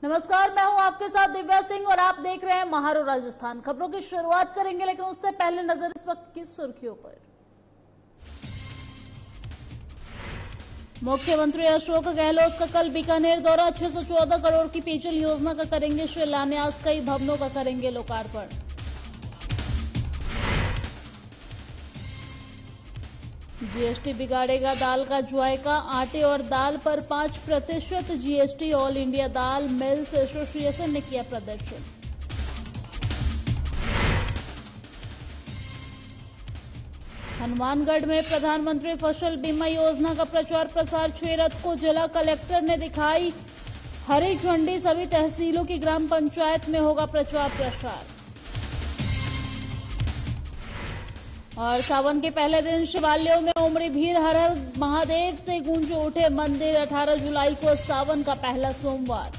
नमस्कार, मैं हूं आपके साथ दिव्या सिंह और आप देख रहे हैं महारो राजस्थान। खबरों की शुरुआत करेंगे, लेकिन उससे पहले नजर इस वक्त की सुर्खियों पर। मुख्यमंत्री अशोक गहलोत का कल बीकानेर दौरा। 614 करोड़ की पेयजल योजना का करेंगे शिलान्यास, कई भवनों का करेंगे लोकार्पण। जीएसटी बिगाड़ेगा दाल का जायका। आटे और दाल पर 5% जीएसटी। ऑल इंडिया दाल मिल्स एसोसिएशन ने किया प्रदर्शन। हनुमानगढ़ में प्रधानमंत्री फसल बीमा योजना का प्रचार प्रसार। 6 रथ को जिला कलेक्टर ने दिखाई हरी झंडी। सभी तहसीलों की ग्राम पंचायत में होगा प्रचार प्रसार। और सावन के पहले दिन शिवालयों में उमड़ी भीड़। हर हर महादेव से गूंज उठे मंदिर। 18 जुलाई को सावन का पहला सोमवार।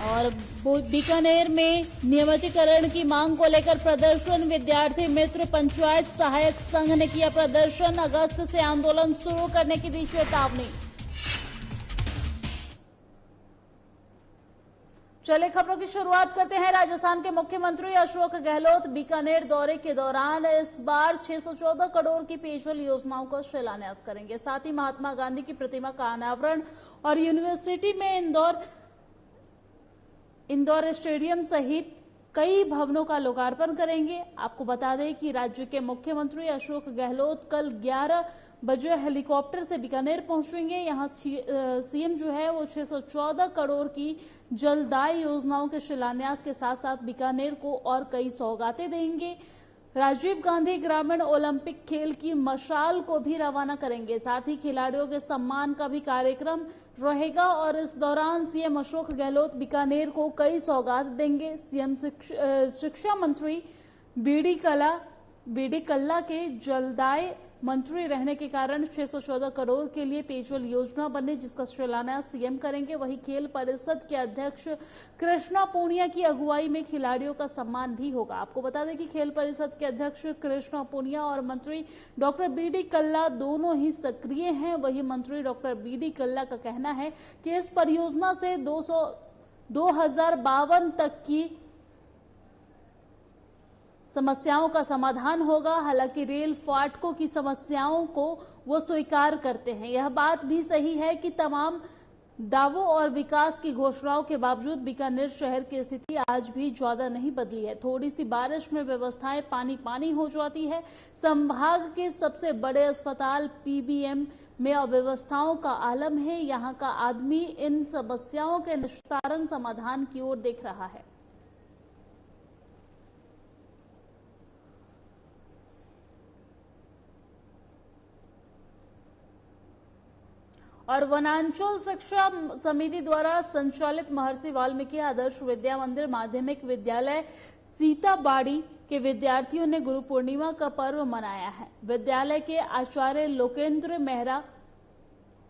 और बीकानेर में नियमितीकरण की मांग को लेकर प्रदर्शन। विद्यार्थी मित्र पंचायत सहायक संघ ने किया प्रदर्शन। अगस्त से आंदोलन शुरू करने की दी चेतावनी। चलिए खबरों की शुरुआत करते हैं। राजस्थान के मुख्यमंत्री अशोक गहलोत बीकानेर दौरे के दौरान इस बार 614 करोड़ की पेयजल योजनाओं का शिलान्यास करेंगे। साथ ही महात्मा गांधी की प्रतिमा का अनावरण और यूनिवर्सिटी में इंदौर स्टेडियम सहित कई भवनों का लोकार्पण करेंगे। आपको बता दें कि राज्य के मुख्यमंत्री अशोक गहलोत कल 11 बजे हेलीकॉप्टर से बीकानेर पहुंचेंगे। यहां सीएम जो है वो 614 करोड़ की जलदाय योजनाओं के शिलान्यास के साथ साथ बीकानेर को और कई सौगातें देंगे। राजीव गांधी ग्रामीण ओलंपिक खेल की मशाल को भी रवाना करेंगे। साथ ही खिलाड़ियों के सम्मान का भी कार्यक्रम रहेगा। और इस दौरान सीएम अशोक गहलोत बीकानेर को कई सौगात देंगे। सीएम शिक्षा मंत्री बीडी कल्ला के जलदाय मंत्री रहने के कारण 614 करोड़ के लिए पेयजल योजना बने, जिसका शिलान्यास सीएम करेंगे। वहीं खेल परिषद के अध्यक्ष कृष्णा पूनिया की अगुवाई में खिलाड़ियों का सम्मान भी होगा। आपको बता दें कि खेल परिषद के अध्यक्ष कृष्णा पूनिया और मंत्री डॉक्टर बीडी कल्ला दोनों ही सक्रिय हैं। वहीं मंत्री डॉक्टर बीडी कल्ला का कहना है कि इस परियोजना से 2052 तक की समस्याओं का समाधान होगा। हालांकि रेल फाटकों की समस्याओं को वो स्वीकार करते हैं। यह बात भी सही है कि तमाम दावों और विकास की घोषणाओं के बावजूद बीकानेर शहर की स्थिति आज भी ज्यादा नहीं बदली है। थोड़ी सी बारिश में व्यवस्थाएं पानी पानी हो जाती है। संभाग के सबसे बड़े अस्पताल पीबीएम में अव्यवस्थाओं का आलम है। यहाँ का आदमी इन समस्याओं के निस्तारण समाधान की ओर देख रहा है। और वनांचल शिक्षा समिति द्वारा संचालित महर्षि वाल्मीकि आदर्श विद्या मंदिर माध्यमिक विद्यालय सीताबाड़ी के विद्यार्थियों ने गुरु पूर्णिमा का पर्व मनाया है। विद्यालय के आचार्य लोकेंद्र मेहरा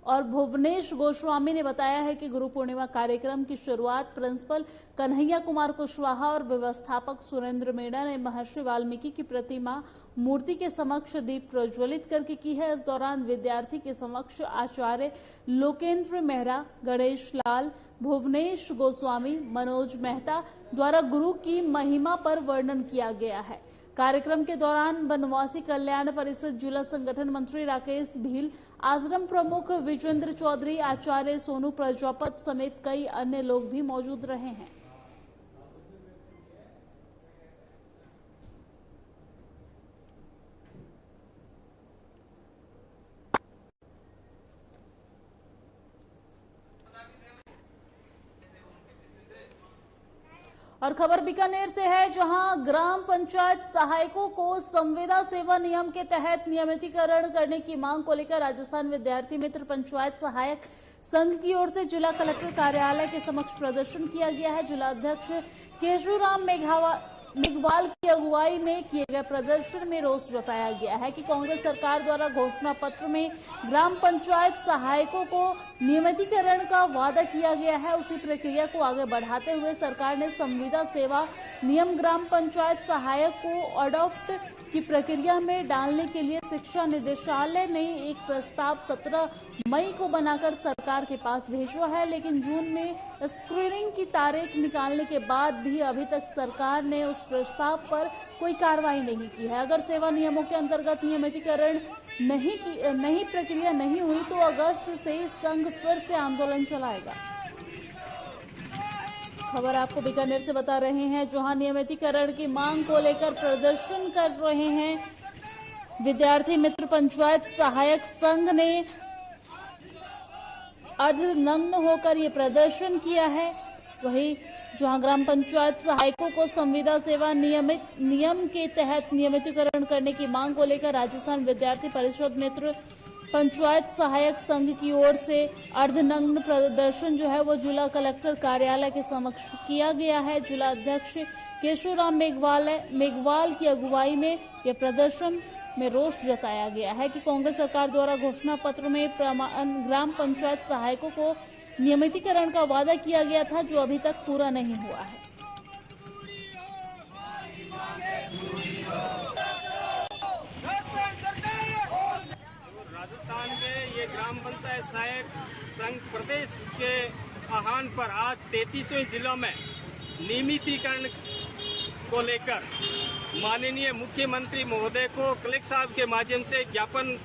और भुवनेश गोस्वामी ने बताया है कि गुरु पूर्णिमा कार्यक्रम की शुरुआत प्रिंसिपल कन्हैया कुमार कुशवाहा और व्यवस्थापक सुरेंद्र मीणा ने महर्षि वाल्मीकि की प्रतिमा मूर्ति के समक्ष दीप प्रज्वलित करके की है। इस दौरान विद्यार्थी के समक्ष आचार्य लोकेंद्र मेहरा, गणेश लाल, भुवनेश गोस्वामी, मनोज मेहता द्वारा गुरु की महिमा पर वर्णन किया गया है। कार्यक्रम के दौरान वनवासी कल्याण परिषद जिला संगठन मंत्री राकेश भील, आश्रम प्रमुख विजेंद्र चौधरी, आचार्य सोनू प्रजापत समेत कई अन्य लोग भी मौजूद रहे हैं। और खबर बीकानेर से है, जहां ग्राम पंचायत सहायकों को संविदा सेवा नियम के तहत नियमितीकरण करने की मांग को लेकर राजस्थान विद्यार्थी मित्र पंचायत सहायक संघ की ओर से जिला कलेक्टर कार्यालय के समक्ष प्रदर्शन किया गया है। जिला अध्यक्ष केशुराम मेघवाल की अगुवाई में किए गए प्रदर्शन में रोष जताया गया है कि कांग्रेस सरकार द्वारा घोषणा पत्र में ग्राम पंचायत सहायकों को नियमितीकरण का वादा किया गया है। उसी प्रक्रिया को आगे बढ़ाते हुए सरकार ने संविदा सेवा नियम ग्राम पंचायत सहायक को अडॉप्ट की प्रक्रिया में डालने के लिए शिक्षा निदेशालय ने एक प्रस्ताव 17 मई को बनाकर सरकार के पास भेजा है, लेकिन जून में स्क्रीनिंग की तारीख निकालने के बाद भी अभी तक सरकार ने उस प्रस्ताव पर कोई कार्रवाई नहीं की है। अगर सेवा नियमों के अंतर्गत नियमितीकरण नई प्रक्रिया नहीं हुई तो अगस्त से संघ फिर से आंदोलन चलाएगा। खबर आपको बीकानेर से बता रहे हैं, जहां नियमितीकरण की मांग को लेकर प्रदर्शन कर रहे हैं विद्यार्थी मित्र पंचायत सहायक संघ ने अर्धनग्न होकर ये प्रदर्शन किया है। वहीं जहां ग्राम पंचायत सहायकों को संविदा सेवा नियम के तहत नियमितीकरण करने की मांग को लेकर राजस्थान विद्यार्थी परिषद मित्र पंचायत सहायक संघ की ओर से अर्धनग्न प्रदर्शन जो है वो जिला कलेक्टर कार्यालय के समक्ष किया गया है। जिला अध्यक्ष केशवराम मेघवाल की अगुवाई में यह प्रदर्शन में रोष जताया गया है कि कांग्रेस सरकार द्वारा घोषणा पत्र में ग्राम पंचायत सहायकों को नियमितीकरण का वादा किया गया था, जो अभी तक पूरा नहीं हुआ है। राजस्थान के ये ग्राम पंचायत सहायक संघ प्रदेश के आह्वान पर आज 33वें जिलों में नियमितीकरण को लेकर माननीय मुख्यमंत्री महोदय को कलेक्टर साहब के माध्यम से ज्ञापन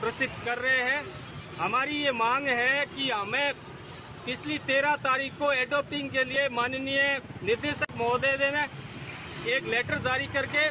प्रसिद्ध कर रहे हैं। हमारी ये मांग है कि हमें पिछली 13 तारीख को एडॉप्टिंग के लिए माननीय निर्देशक महोदय ने एक लेटर जारी करके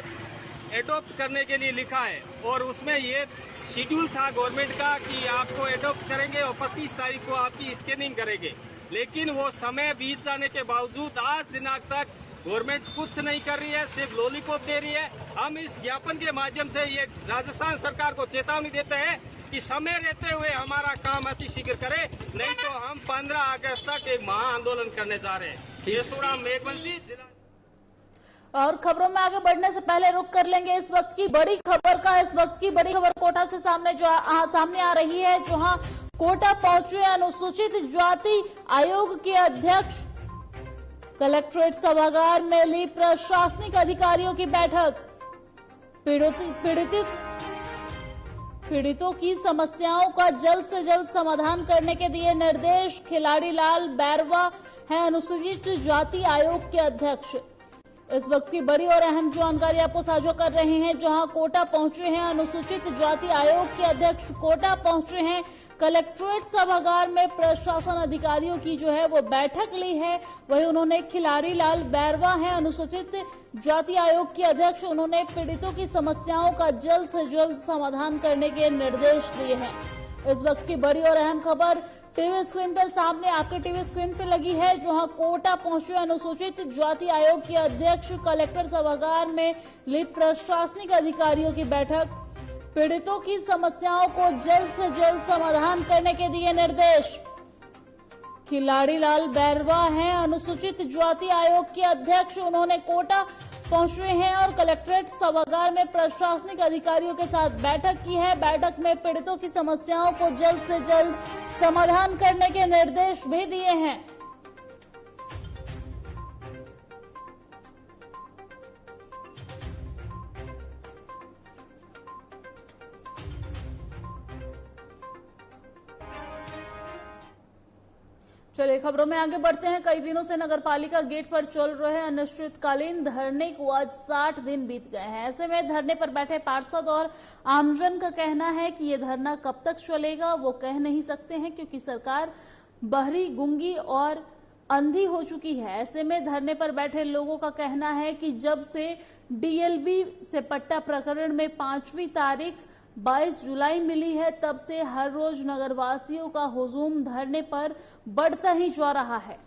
एडॉप्ट करने के लिए लिखा है और उसमें ये शेड्यूल था गवर्नमेंट का कि आपको एडॉप्ट करेंगे और 25 तारीख को आपकी स्कैनिंग करेंगे, लेकिन वो समय बीत जाने के बावजूद आज दिनांक तक गवर्नमेंट कुछ नहीं कर रही है, सिर्फ लॉलीपॉप दे रही है। हम इस ज्ञापन के माध्यम से ये राजस्थान सरकार को चेतावनी देते हैं कि समय रहते हुए हमारा काम अतिशीघ्र करे, नहीं तो हम 15 अगस्त तक एक महा आंदोलन करने जा रहे हैं। केशवराम मेघवंशी जिला। और खबरों में आगे बढ़ने से पहले रुक कर लेंगे इस वक्त की बड़ी खबर का। इस वक्त की बड़ी खबर कोटा से सामने आ रही है, जहां कोटा पहुंचे अनुसूचित जाति आयोग के अध्यक्ष। कलेक्ट्रेट सभागार में ली प्रशासनिक अधिकारियों की बैठक। पीड़ितों की समस्याओं का जल्द से जल्द समाधान करने के दिए निर्देश। खिलाड़ी लाल बैरवा हैं अनुसूचित जाति आयोग के अध्यक्ष। इस वक्त की बड़ी और अहम जानकारी आपको साझा कर रहे हैं, जहां कोटा पहुंचे हैं अनुसूचित जाति आयोग के अध्यक्ष। कोटा पहुंचे हैं, कलेक्ट्रेट सभागार में प्रशासन अधिकारियों की जो है वो बैठक ली है। वही उन्होंने खिलाड़ी लाल बैरवा हैं अनुसूचित जाति आयोग के अध्यक्ष। उन्होंने पीड़ितों की समस्याओं का जल्द से जल्द समाधान करने के निर्देश दिए हैं। इस वक्त की बड़ी और अहम खबर टीवी स्क्रीन पर सामने आपके टीवी स्क्रीन पर लगी है, जहां कोटा पहुंचे अनुसूचित जाति आयोग के अध्यक्ष। कलेक्टर सभागार में ली प्रशासनिक अधिकारियों की बैठक। पीड़ितों की समस्याओं को जल्द से जल्द समाधान करने के दिए निर्देश। खिलाड़ी लाल बैरवा हैं अनुसूचित जाति आयोग के अध्यक्ष। उन्होंने कोटा पहुंचे हैं और कलेक्ट्रेट सभागार में प्रशासनिक अधिकारियों के साथ बैठक की है। बैठक में पीड़ितों की समस्याओं को जल्द से जल्द समाधान करने के निर्देश भी दिए हैं। चलिए खबरों में आगे बढ़ते हैं। कई दिनों से नगरपालिका गेट पर चल रहे अनिश्चितकालीन धरने को आज 60 दिन बीत गए हैं। ऐसे में धरने पर बैठे पार्षद और आमजन का कहना है कि ये धरना कब तक चलेगा वो कह नहीं सकते हैं, क्योंकि सरकार बहरी, गूंगी और अंधी हो चुकी है। ऐसे में धरने पर बैठे लोगों का कहना है कि जब से डीएलबी से पट्टा प्रकरण में 5वीं तारीख 22 जुलाई मिली है, तब से हर रोज नगरवासियों का हुजूम धरने पर बढ़ता ही जा रहा है।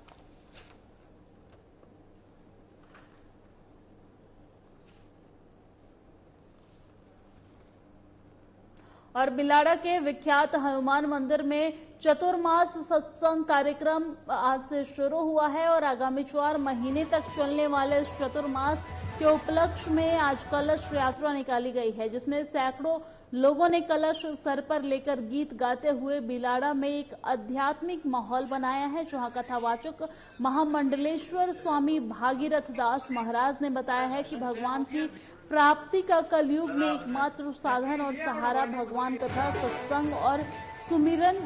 और बिलाड़ा के विख्यात हनुमान मंदिर में चतुर्मास सत्संग कार्यक्रम आज से शुरू हुआ है और आगामी 4 महीने तक चलने वाले चतुर्मास के उपलक्ष्य में आज कलश यात्रा निकाली गई है, जिसमें सैकड़ों लोगों ने कलश सर पर लेकर गीत गाते हुए बिलाड़ा में एक आध्यात्मिक माहौल बनाया है। जहां कथावाचक महामंडलेश्वर स्वामी भागीरथ दास महाराज ने बताया है कि भगवान की प्राप्ति का कलयुग में एकमात्र साधन और सहारा भगवान कथा, सत्संग और सुमिरन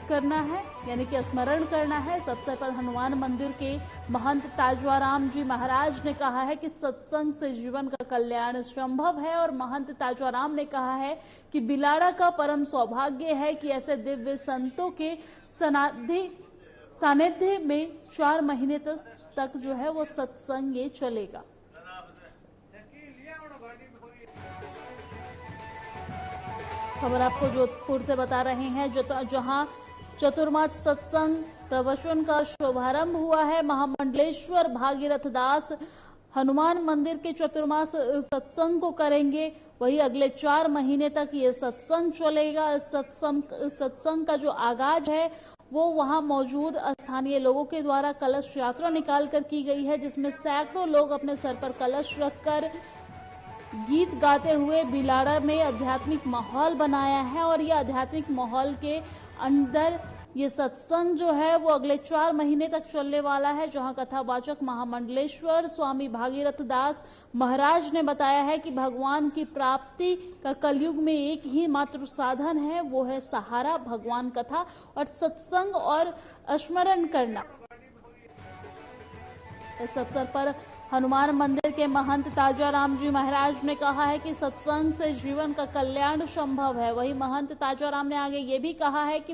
करना है, यानी कि स्मरण करना है। इस अवसर पर हनुमान मंदिर के महंत ताजवाराम जी महाराज ने कहा है कि सत्संग से जीवन का कल्याण संभव है और महंत ताजवाराम ने कहा है कि बिलाड़ा का परम सौभाग्य है कि ऐसे दिव्य संतों के सानिध्य में 4 महीने तक जो है वो सत्संग ये चलेगा। खबर आपको जोधपुर से बता रहे हैं, जहां चतुर्मास सत्संग प्रवचन का शुभारंभ हुआ है। महामंडलेश्वर भागीरथ दास हनुमान मंदिर के चतुर्मास सत्संग को करेंगे। वही अगले 4 महीने तक ये सत्संग चलेगा। सत्संग का जो आगाज है वो वहां मौजूद स्थानीय लोगों के द्वारा कलश यात्रा निकाल कर की गई है, जिसमें सैकड़ों लोग अपने सर पर कलश रखकर गीत गाते हुए बिलाड़ा में आध्यात्मिक माहौल बनाया है। और ये आध्यात्मिक माहौल के अंदर ये सत्संग जो है वो अगले 4 महीने तक चलने वाला है, जहां कथावाचक महामंडलेश्वर स्वामी भागीरथ दास महाराज ने बताया है कि भगवान की प्राप्ति का कलयुग में एक ही मात्र साधन है, वो है सहारा भगवान कथा और सत्संग और स्मरण करना। इस अवसर पर हनुमान मंदिर के महंत ताजाराम जी महाराज ने कहा है कि सत्संग से जीवन का कल्याण संभव है। वही महंत ताजाराम ने आगे ये भी कहा है कि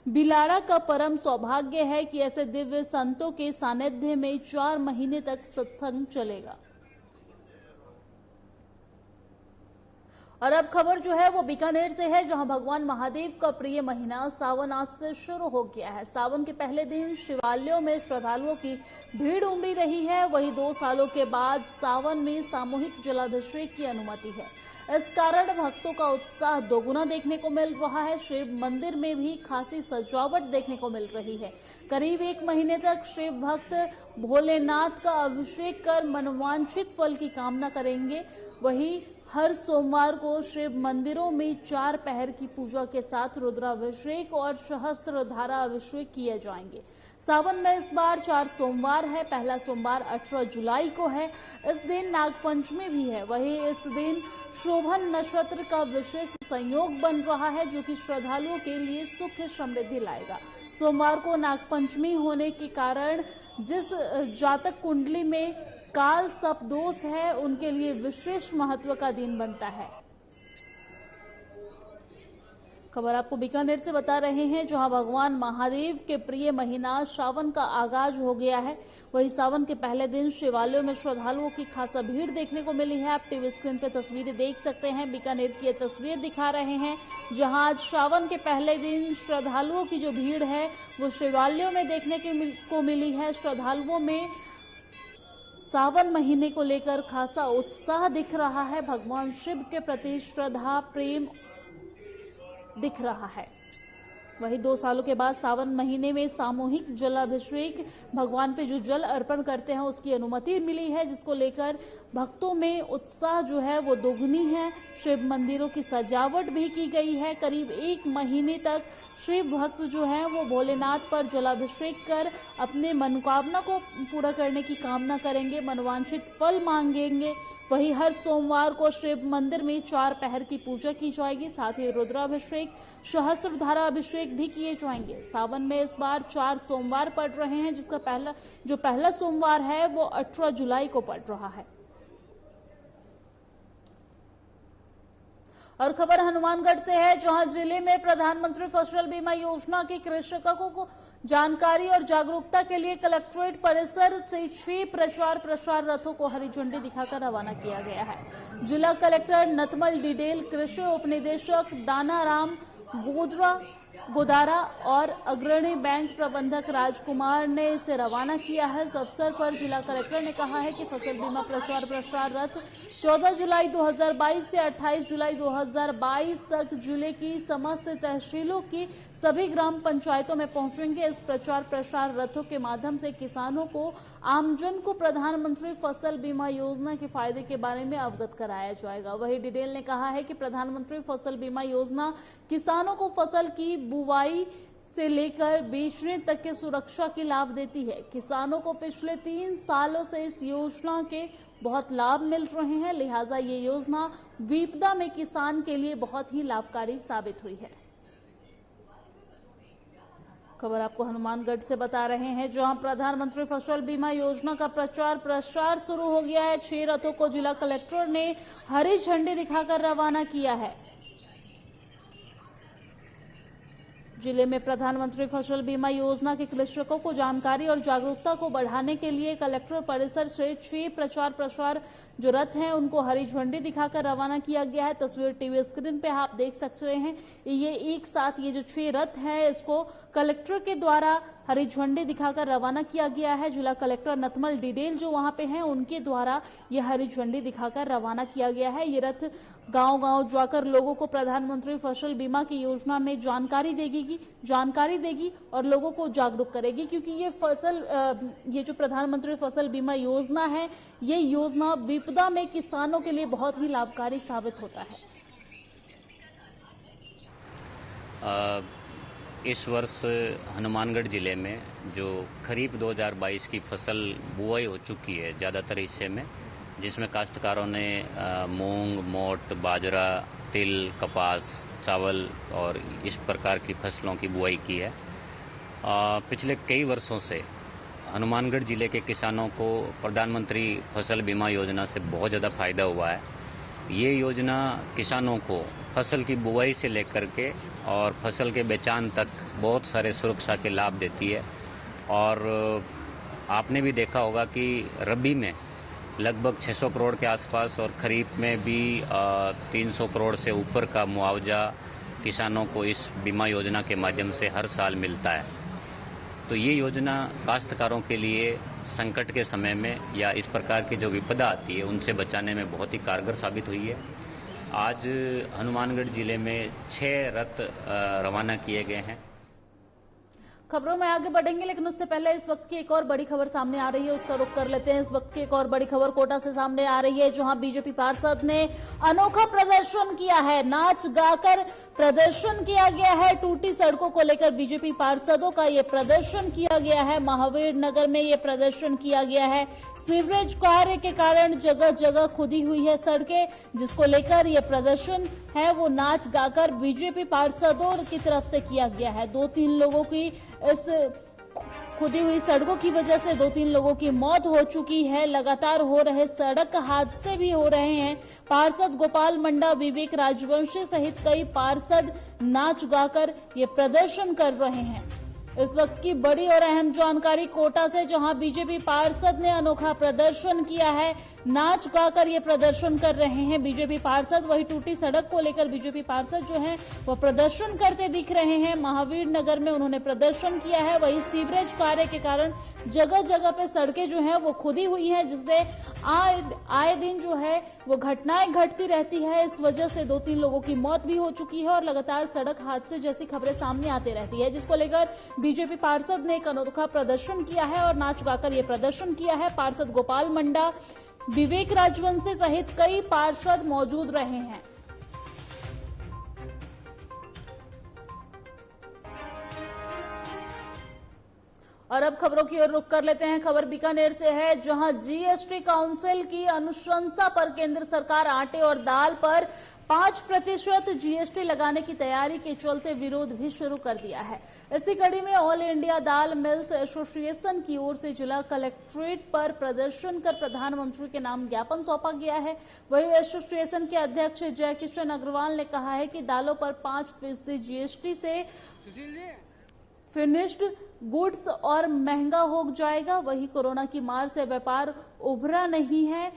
बिलाड़ा का परम सौभाग्य है कि ऐसे दिव्य संतों के सानिध्य में 4 महीने तक सत्संग चलेगा। और अब खबर जो है वो बीकानेर से है, जहां भगवान महादेव का प्रिय महीना सावन आज से शुरू हो गया है। सावन के पहले दिन शिवालयों में श्रद्धालुओं की भीड़ उमड़ी रही है। वही 2 सालों के बाद सावन में सामूहिक जलाभिषेक की अनुमति है। इस कारण भक्तों का उत्साह दोगुना देखने को मिल रहा है। शिव मंदिर में भी खासी सजावट देखने को मिल रही है। करीब 1 महीने तक शिव भक्त भोलेनाथ का अभिषेक कर मनोवांछित फल की कामना करेंगे। वही हर सोमवार को शिव मंदिरों में 4 पहर की पूजा के साथ रुद्राभिषेक और सहस्त्र धारा अभिषेक किए जाएंगे। सावन में इस बार 4 सोमवार है। पहला सोमवार 18 जुलाई को है। इस दिन नागपंचमी भी है। वही इस दिन शोभन नक्षत्र का विशेष संयोग बन रहा है, जो कि श्रद्धालुओं के लिए सुख समृद्धि लाएगा। सोमवार को नागपंचमी होने के कारण जिस जातक कुंडली में काल सप दोष है, उनके लिए विशेष महत्व का दिन बनता है। खबर आपको बीकानेर से बता रहे हैं, जहां भगवान महादेव के प्रिय महीना सावन का आगाज हो गया है। वही सावन के पहले दिन शिवालयों में श्रद्धालुओं की खासा भीड़ देखने को मिली है। आप टीवी स्क्रीन पर तस्वीरें देख सकते हैं। बीकानेर की ये तस्वीर दिखा रहे हैं, जहां आज सावन के पहले दिन श्रद्धालुओं की जो भीड़ है वो शिवालयों में देखने को मिली है। श्रद्धालुओं में सावन महीने को लेकर खासा उत्साह दिख रहा है। भगवान शिव के प्रति श्रद्धा प्रेम दिख रहा है। वही 2 सालों के बाद सावन महीने में सामूहिक जलाभिषेक भगवान पे जो जल अर्पण करते हैं उसकी अनुमति मिली है, जिसको लेकर भक्तों में उत्साह जो है वो दोगुनी है। शिव मंदिरों की सजावट भी की गई है। करीब 1 महीने तक शिव भक्त जो हैं वो भोलेनाथ पर जलाभिषेक कर अपने मनोकामना को पूरा करने की कामना करेंगे, मनोवांछित फल मांगेंगे। वही हर सोमवार को शिव मंदिर में 4 पहर की पूजा की जाएगी। साथ ही रुद्राभिषेक, सहस्त्र धारा अभिषेक भी किए जाएंगे। सावन में इस बार 4 सोमवार पड़ रहे हैं, जिसका पहला सोमवार है वो 18 जुलाई को पड़ रहा है। और खबर हनुमानगढ़ से है, जहां जिले में प्रधानमंत्री फसल बीमा योजना की कृषकों को जानकारी और जागरूकता के लिए कलेक्ट्रेट परिसर से 6 प्रचार रथों को हरी झंडी दिखाकर रवाना किया गया है। जिला कलेक्टर नतमल डिडेल, कृषि उपनिदेशक दानाराम गोदारा और अग्रणी बैंक प्रबंधक राजकुमार ने इसे रवाना किया है। इस अवसर पर जिला कलेक्टर ने कहा है कि फसल बीमा प्रचार रथ 14 जुलाई 2022 से 28 जुलाई 2022 तक जिले की समस्त तहसीलों की सभी ग्राम पंचायतों में पहुंचेंगे। इस प्रचार रथों के माध्यम से किसानों को, आमजन को प्रधानमंत्री फसल बीमा योजना के फायदे के बारे में अवगत कराया जाएगा। वही डिटेल ने कहा है कि प्रधानमंत्री फसल बीमा योजना किसानों को फसल की बुवाई से लेकर बेचने तक के सुरक्षा की लाभ देती है। किसानों को पिछले 3 सालों से इस योजना के बहुत लाभ मिल रहे हैं, लिहाजा ये योजना विपदा में किसान के लिए बहुत ही लाभकारी साबित हुई है। खबर आपको हनुमानगढ़ से बता रहे हैं, जहां प्रधानमंत्री फसल बीमा योजना का प्रचार प्रसार शुरू हो गया है। 6 रथों को जिला कलेक्टर ने हरी झंडी दिखाकर रवाना किया है। जिले में प्रधानमंत्री फसल बीमा योजना के कृषकों को जानकारी और जागरूकता को बढ़ाने के लिए कलेक्टर परिसर से 6 प्रचार प्रसार जो रथ हैं उनको हरी झंडी दिखाकर रवाना किया गया है। तस्वीर टीवी स्क्रीन पे आप देख सकते हैं। ये एक साथ ये जो 6 रथ हैं इसको कलेक्टर के द्वारा हरी झंडी दिखाकर रवाना किया गया है। जिला कलेक्टर नतमल डिडेल जो वहां पे हैं उनके द्वारा ये हरी झंडी दिखाकर रवाना किया गया है। ये रथ गांव-गांव जाकर लोगों को प्रधानमंत्री फसल बीमा की योजना में जानकारी देगी और लोगों को जागरूक करेगी, क्योंकि ये जो प्रधानमंत्री फसल बीमा योजना है, ये योजना विपदा में किसानों के लिए बहुत ही लाभकारी साबित होता है। इस वर्ष हनुमानगढ़ जिले में जो खरीफ 2022 की फसल बुआई हो चुकी है ज़्यादातर हिस्से में, जिसमें काश्तकारों ने मूंग, मोट, बाजरा, तिल, कपास, चावल और इस प्रकार की फसलों की बुआई की है। पिछले कई वर्षों से हनुमानगढ़ जिले के किसानों को प्रधानमंत्री फसल बीमा योजना से बहुत ज़्यादा फायदा हुआ है। ये योजना किसानों को फसल की बुआई से लेकर के और फसल के बेचान तक बहुत सारे सुरक्षा के लाभ देती है। और आपने भी देखा होगा कि रबी में लगभग 600 करोड़ के आसपास और खरीफ में भी 300 करोड़ से ऊपर का मुआवजा किसानों को इस बीमा योजना के माध्यम से हर साल मिलता है। तो ये योजना काश्तकारों के लिए संकट के समय में या इस प्रकार की जो विपदा आती है उनसे बचाने में बहुत ही कारगर साबित हुई है। आज हनुमानगढ़ जिले में 6 रथ रवाना किए गए हैं। खबरों में आगे बढ़ेंगे, लेकिन उससे पहले इस वक्त की एक और बड़ी खबर सामने आ रही है, उसका रुख कर लेते हैं। इस वक्त की एक और बड़ी खबर कोटा से सामने आ रही है, जहां बीजेपी पार्षद ने अनोखा प्रदर्शन किया है। नाच गाकर प्रदर्शन किया गया है। टूटी सड़कों को लेकर बीजेपी पार्षदों का ये प्रदर्शन किया गया है। महावीर नगर में ये प्रदर्शन किया गया है। सीवरेज कार्य के कारण जगह जगह खुदी हुई है सड़कें, जिसको लेकर ये प्रदर्शन है वो नाच गाकर बीजेपी पार्षदों की तरफ से किया गया है। 2-3 लोगों की इस खुदी हुई सड़कों की वजह से 2-3 लोगों की मौत हो चुकी है। लगातार हो रहे सड़क हादसे भी हो रहे हैं। पार्षद गोपाल मंडा, विवेक राजवंशी सहित कई पार्षद नाच गाकर ये प्रदर्शन कर रहे हैं। इस वक्त की बड़ी और अहम जानकारी कोटा से, जहां बीजेपी पार्षद ने अनोखा प्रदर्शन किया है। नाच गाकर ये प्रदर्शन कर रहे हैं बीजेपी पार्षद। वही टूटी सड़क को लेकर बीजेपी पार्षद जो हैं वो प्रदर्शन करते दिख रहे हैं। महावीर नगर में उन्होंने प्रदर्शन किया है। वही सीवरेज कार्य के कारण जगह जगह पे सड़कें जो हैं वो खुदी हुई हैं, जिससे आए दिन जो है वो घटनाएं घटती रहती है। इस वजह से 2-3 लोगों की मौत भी हो चुकी है और लगातार सड़क हादसे जैसी खबरें सामने आती रहती है, जिसको लेकर बीजेपी पार्षद ने एक अनोखा प्रदर्शन किया है और नाच गाकर ये प्रदर्शन किया है। पार्षद गोपाल मंडा, विवेक राजवंशी सहित कई पार्षद मौजूद रहे हैं। और अब खबरों की ओर रुख कर लेते हैं। खबर बीकानेर से है, जहां जीएसटी काउंसिल की अनुशंसा पर केंद्र सरकार आटे और दाल पर 5% जीएसटी लगाने की तैयारी के चलते विरोध भी शुरू कर दिया है। इसी कड़ी में ऑल इंडिया दाल मिल्स एसोसिएशन की ओर से जिला कलेक्ट्रेट पर प्रदर्शन कर प्रधानमंत्री के नाम ज्ञापन सौंपा गया है। वहीं एसोसिएशन के अध्यक्ष जय किशन अग्रवाल ने कहा है कि दालों पर 5% जीएसटी से फिनिश्ड गुड्स और महंगा हो जाएगा। वही कोरोना की मार से व्यापार उभरा नहीं है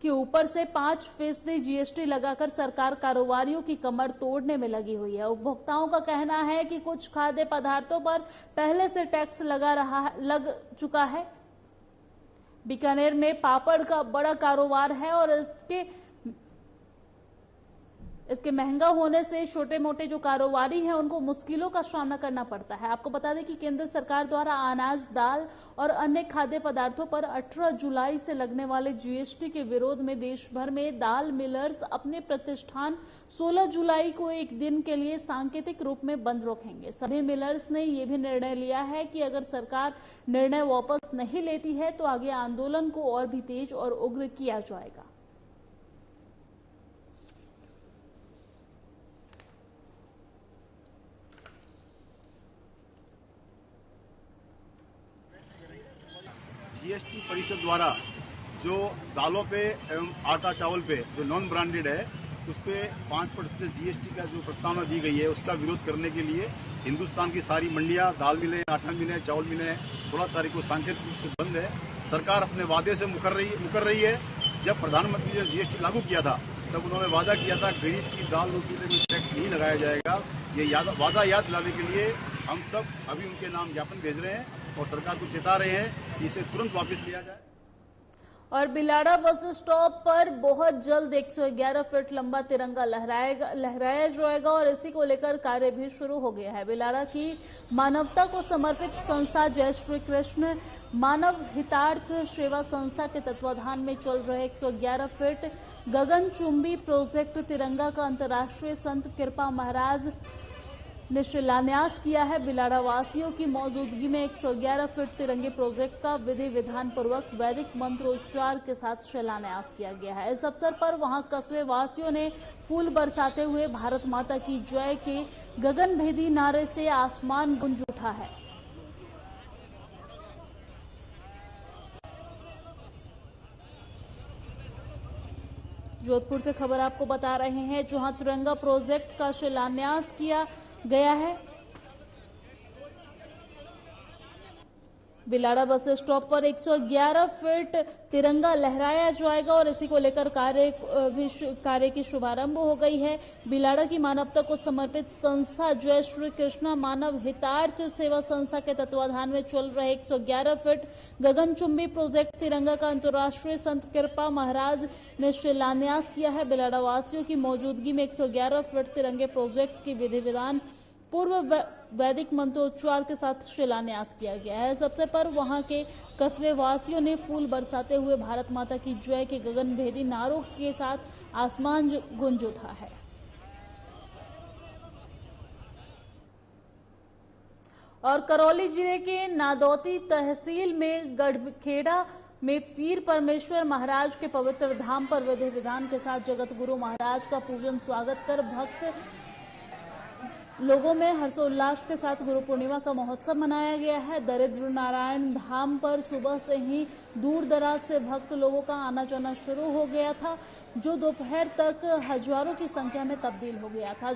कि ऊपर से 5% जीएसटी लगाकर सरकार कारोबारियों की कमर तोड़ने में लगी हुई है। उपभोक्ताओं का कहना है कि कुछ खाद्य पदार्थों पर पहले से टैक्स लग चुका है। बीकानेर में पापड़ का बड़ा कारोबार है और इसके इसके महंगा होने से छोटे मोटे जो कारोबारी हैं उनको मुश्किलों का सामना करना पड़ता है। आपको बता दें कि केंद्र सरकार द्वारा अनाज, दाल और अन्य खाद्य पदार्थों पर 18 जुलाई से लगने वाले जीएसटी के विरोध में देश भर में दाल मिलर्स अपने प्रतिष्ठान 16 जुलाई को एक दिन के लिए सांकेतिक रूप में बंद रखेंगे। सभी मिलर्स ने यह भी निर्णय लिया है कि अगर सरकार निर्णय वापस नहीं लेती है तो आगे आंदोलन को और भी तेज और उग्र किया जाएगा। जीएसटी परिषद द्वारा जो दालों पे एवं आटा चावल पे जो नॉन ब्रांडेड है उस पे 5% जीएसटी का जो प्रस्तावना दी गई है उसका विरोध करने के लिए हिंदुस्तान की सारी मंडियां, दाल मिलें, आटा मिलें, चावल मिलें 16 तारीख को सांकेतिक रूप से बंद है। सरकार अपने वादे से मुकर रही है। जब प्रधानमंत्री ने जीएसटी लागू किया था तब उन्होंने वादा किया था गरीब की दाल रोटी पे कोई टैक्स नहीं लगाया जाएगा। ये वादा याद दिलाने के लिए हम सब अभी उनके नाम ज्ञापन भेज रहे हैं और सरकार को चेता रहे हैं कि इसे तुरंत वापस लिया जाए। और बिलाड़ा बस स्टॉप पर बहुत जल्द 111 फीट लंबा तिरंगा लहराया जाएगा और इसी को लेकर कार्य भी शुरू हो गया है। बिलाड़ा की मानवता को समर्पित संस्था जय श्री कृष्ण मानव हितार्थ सेवा संस्था के तत्वाधान में चल रहे 111 फीट गगनचुंबी प्रोजेक्ट तिरंगा का अंतर्राष्ट्रीय संत कृपा महाराज ने शिलान्यास किया है। बिलाड़ा वासियों की मौजूदगी में 111 फीट तिरंगे प्रोजेक्ट का विधि विधान पूर्वक वैदिक मंत्रोच्चार के साथ शिलान्यास किया गया है। इस अवसर पर वहां कस्बे वासियों ने फूल बरसाते हुए भारत माता की जय के गगनभेदी नारे से आसमान गूंज उठा है। जोधपुर से खबर आपको बता रहे हैं जहां तिरंगा प्रोजेक्ट का शिलान्यास किया गया है। बिलाड़ा बस स्टॉप पर 111 फीट तिरंगा लहराया जाएगा और इसी को लेकर कार्य की शुभारंभ हो गई है। बिलाड़ा की मानवता को समर्पित संस्था जय श्री कृष्णा मानव हितार्थ सेवा संस्था के तत्वाधान में चल रहे 111 फीट गगनचुंबी प्रोजेक्ट तिरंगा का अंतर्राष्ट्रीय संत कृपा महाराज ने शिलान्यास किया है। बिलाड़ा वासियों की मौजूदगी में 111 फीट तिरंगे प्रोजेक्ट की विधि विधान पूर्व वैदिक मंत्रोच्चार के साथ शिलान्यास किया गया है। इस अवसर पर वहां के कस्बे वासियों ने फूल बरसाते हुए भारत माता की जय के गगनभेदी नारों के साथ आसमान गूंज उठा है। और करौली जिले के नादौती तहसील में गढ़खेड़ा में पीर परमेश्वर महाराज के पवित्र धाम पर विधि विधान के साथ जगत गुरु महाराज का पूजन स्वागत कर भक्त लोगों में हर्षोल्लास के साथ गुरु पूर्णिमा का महोत्सव मनाया गया है। दरिद्र नारायण धाम पर सुबह से ही दूर दराज से भक्त लोगों का आना जाना शुरू हो गया था, जो दोपहर तक हजारों की संख्या में तब्दील हो गया था।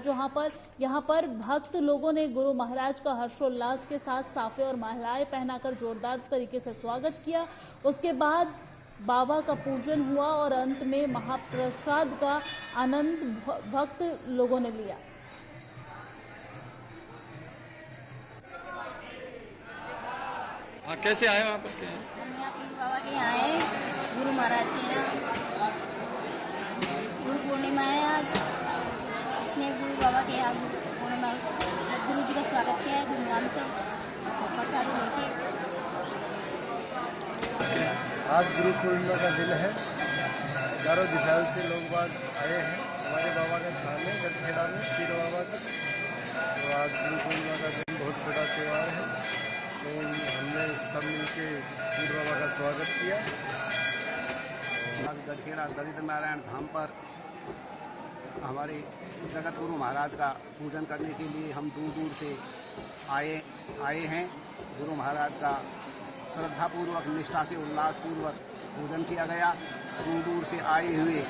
यहाँ पर भक्त लोगों ने गुरु महाराज का हर्षोल्लास के साथ साफे और मालाएं पहनाकर जोरदार तरीके से स्वागत किया। उसके बाद बाबा का पूजन हुआ और अंत में महाप्रसाद का आनंद भक्त लोगों ने लिया। कैसे आए वहाँ पर? हम यहाँ पीर बाबा के यहाँ आए, गुरु महाराज के यहाँ गुरु पूर्णिमा है आज, इसलिए गुरु बाबा के यहाँ पूर्णिमा गुरु जी का स्वागत किया है धूमधाम से प्रसाद लेके। आज गुरु पूर्णिमा का दिन है, चारों दिशाओं से लोग बाग आए हैं हमारे बाबा के धाम में गढ़खेड़ा में पीर बाबा का। तो आज गुरु पूर्णिमा का दिन बहुत बड़ा त्यौहार है, तो हमने सब मिलके पीर बाबा का स्वागत किया। आज गढ़खेड़ा दरिद्र नारायण धाम पर हमारे जगत गुरु महाराज का पूजन करने के लिए हम दूर दूर से आए हैं। गुरु महाराज का श्रद्धापूर्वक निष्ठा से उल्लासपूर्वक पूजन किया गया। दूर दूर से आए हुए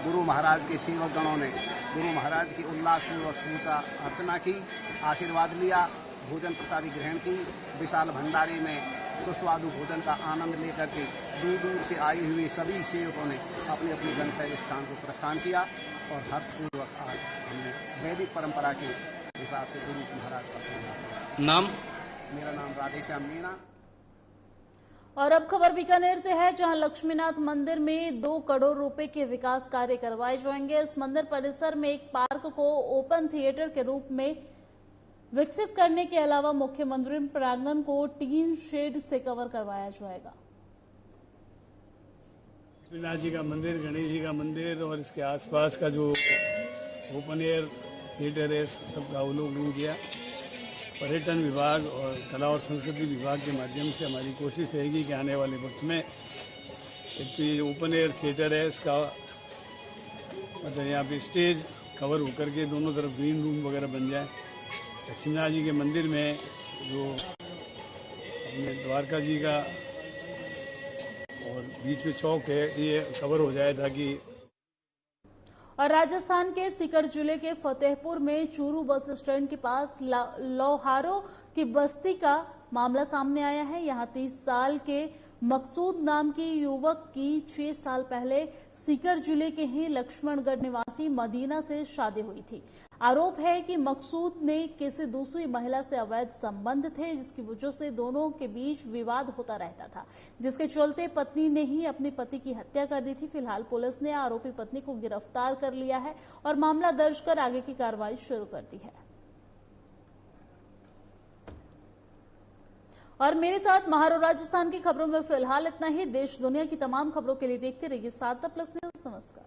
गुरु महाराज के सेवक गणों ने गुरु महाराज की उल्लासपूर्वक पूजा अर्चना की, आशीर्वाद लिया, भोजन प्रसादी ग्रहण की। विशाल भंडारे में सुस्वादु भोजन का आनंद लेकर के दूर दूर से आए हुए सभी सेवकों ने अपने अपने गंतव्य स्थान को प्रस्थान किया और हर्षपूर्वक आज हमने वैदिक परंपरा के हिसाब से गुरु महाराज का पूजन किया। नाम? मेरा नाम राधेश्याम मीणा। और अब खबर बीकानेर से है, जहां लक्ष्मीनाथ मंदिर में 2 करोड़ रुपए के विकास कार्य करवाए जाएंगे। इस मंदिर परिसर में एक पार्क को ओपन थिएटर के रूप में विकसित करने के अलावा मुख्य मंदिर प्रांगण को टीन शेड से कवर करवाया जाएगा। लक्ष्मीनाथ जी का मंदिर, गणेश जी का मंदिर और इसके आसपास का जो ओपन एयर थिएटर है, सबका अवलोकन किया। पर्यटन विभाग और कला और संस्कृति विभाग के माध्यम से हमारी कोशिश रहेगी कि आने वाले वक्त में एक तो ये ओपन एयर थिएटर है, इसका मतलब यहाँ पे स्टेज कवर होकर के दोनों तरफ ग्रीन रूम वगैरह बन जाए। लक्ष्मीनाथ जी के मंदिर में जो अपने द्वारका जी का और बीच में चौक है, ये कवर हो जाए ताकि। और राजस्थान के सीकर जिले के फतेहपुर में चूरू बस स्टैंड के पास लोहारों की बस्ती का मामला सामने आया है। यहां 30 साल के मकसूद नाम के युवक की 6 साल पहले सीकर जिले के ही लक्ष्मणगढ़ निवासी मदीना से शादी हुई थी। आरोप है कि मकसूद ने किसी दूसरी महिला से अवैध संबंध थे, जिसकी वजह से दोनों के बीच विवाद होता रहता था, जिसके चलते पत्नी ने ही अपने पति की हत्या कर दी थी। फिलहाल पुलिस ने आरोपी पत्नी को गिरफ्तार कर लिया है और मामला दर्ज कर आगे की कार्रवाई शुरू कर दी है। और मेरे साथ महारो राजस्थान की खबरों में फिलहाल इतना ही। देश दुनिया की तमाम खबरों के लिए देखते रहिए साधना प्लस न्यूज। नमस्कार।